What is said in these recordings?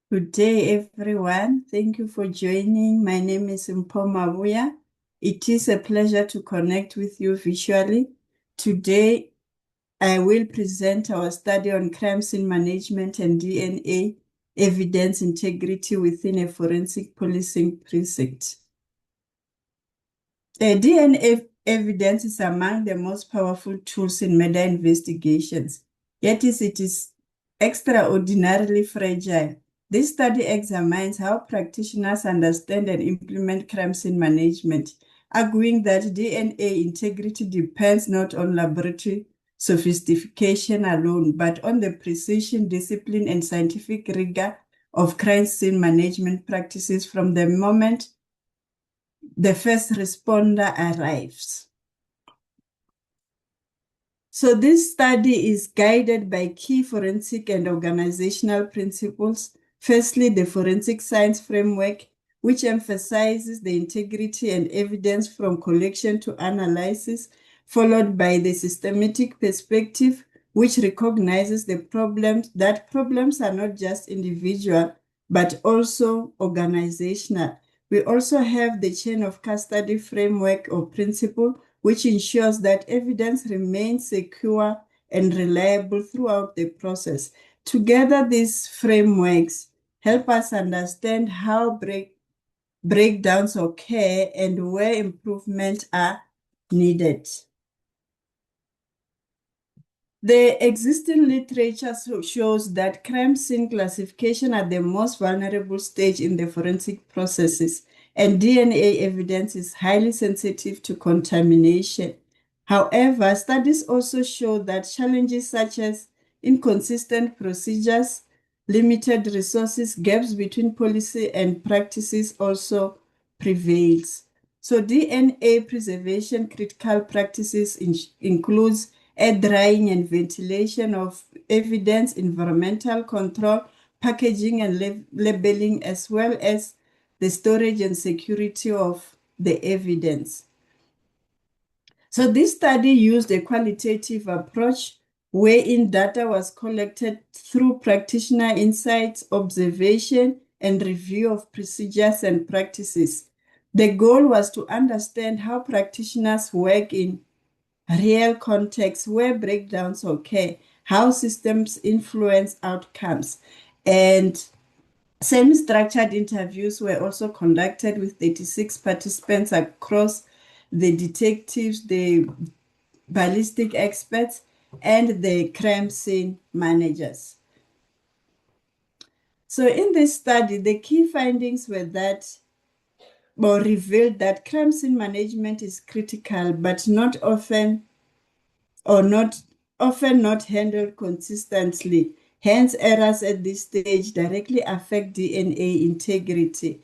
Good day, everyone. Thank you for joining. My name is Maboa. It is a pleasure to connect with you visually. Today, I will present our study on crime scene management and DNA evidence integrity within a forensic policing precinct. DNA evidence is among the most powerful tools in murder investigations, yet it is extraordinarily fragile. This study examines how practitioners understand and implement crime scene management, arguing that DNA integrity depends not on laboratory sophistication alone, but on the precision, discipline, and scientific rigor of crime scene management practices from the moment the first responder arrives. So this study is guided by key forensic and organizational principles. Firstly, the forensic science framework, which emphasizes the integrity and evidence from collection to analysis, followed by the systematic perspective, which recognizes that problems are not just individual, but also organizational. We also have the chain of custody framework or principle, which ensures that evidence remains secure and reliable throughout the process. Together, these frameworks help us understand how breakdowns occur and where improvements are needed. The existing literature shows that crime scene classification are the most vulnerable stage in the forensic processes, and DNA evidence is highly sensitive to contamination. However, studies also show that challenges such as inconsistent procedures, limited resources, gaps between policy and practices also prevails. So DNA preservation critical practices includes air drying and ventilation of evidence, environmental control, packaging and labeling, as well as the storage and security of the evidence. So this study used a qualitative approach wherein data was collected through practitioner insights, observation, and review of procedures and practices. The goal was to understand how practitioners work in real context where breakdowns occur, how systems influence outcomes, and semi-structured interviews were also conducted with 36 participants across the detectives, the ballistic experts, and the crime scene managers. So in this study, the key findings were that or revealed that crime scene management is critical, but often not handled consistently. Hence, errors at this stage directly affect DNA integrity.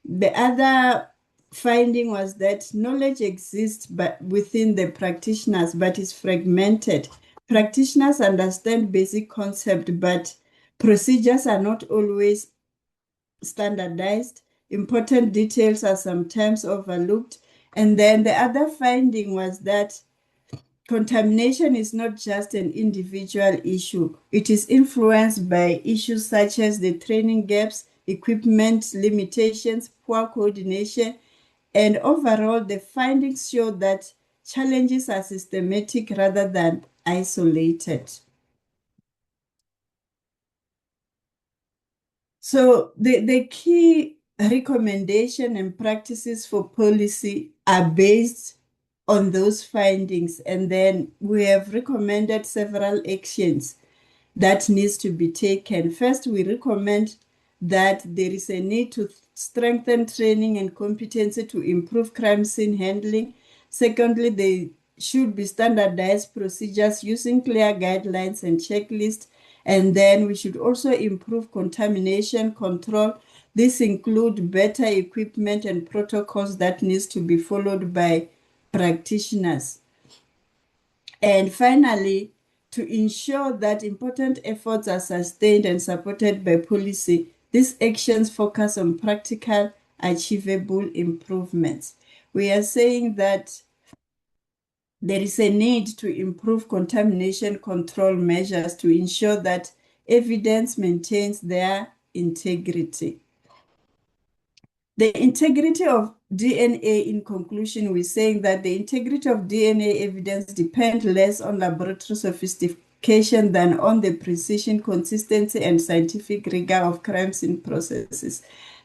The other finding was that knowledge exists within the practitioners, but is fragmented. Practitioners understand basic concepts, but procedures are not always standardized. Important details are sometimes overlooked. And then the other finding was that contamination is not just an individual issue. It is influenced by issues such as the training gaps, equipment limitations, poor coordination, and overall, the findings show that challenges are systematic rather than isolated. So the key recommendation and practices for policy are based on those findings. And then we have recommended several actions that needs to be taken. First, we recommend that there is a need to strengthen training and competency to improve crime scene handling. Secondly, there should be standardized procedures using clear guidelines and checklists. And then we should also improve contamination control. This includes better equipment and protocols that needs to be followed by practitioners. And finally, to ensure that important efforts are sustained and supported by policy, these actions focus on practical, achievable improvements. We are saying that there is a need to improve contamination control measures to ensure that evidence maintains their integrity. The integrity of DNA, in conclusion, we're saying that the integrity of DNA evidence depends less on laboratory sophistication than on the precision, consistency, and scientific rigor of crime scene processes.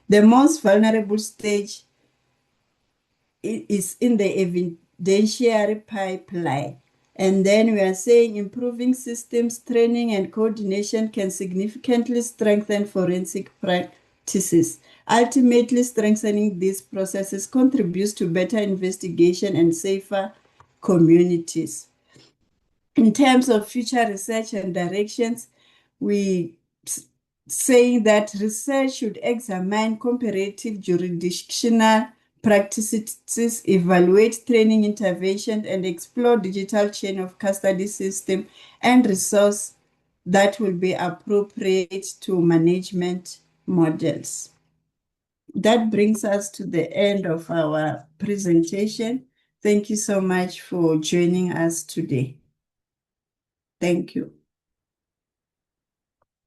The most vulnerable stage is in the evidentiary pipeline. And then we are saying improving systems, training, and coordination can significantly strengthen forensic practices. Ultimately, strengthening these processes contributes to better investigation and safer communities. In terms of future research and directions, we saying that research should examine comparative jurisdictional practices, evaluate training intervention, and explore digital chain of custody system and resource that will be appropriate to management models. That brings us to the end of our presentation. Thank you so much for joining us today. Thank you.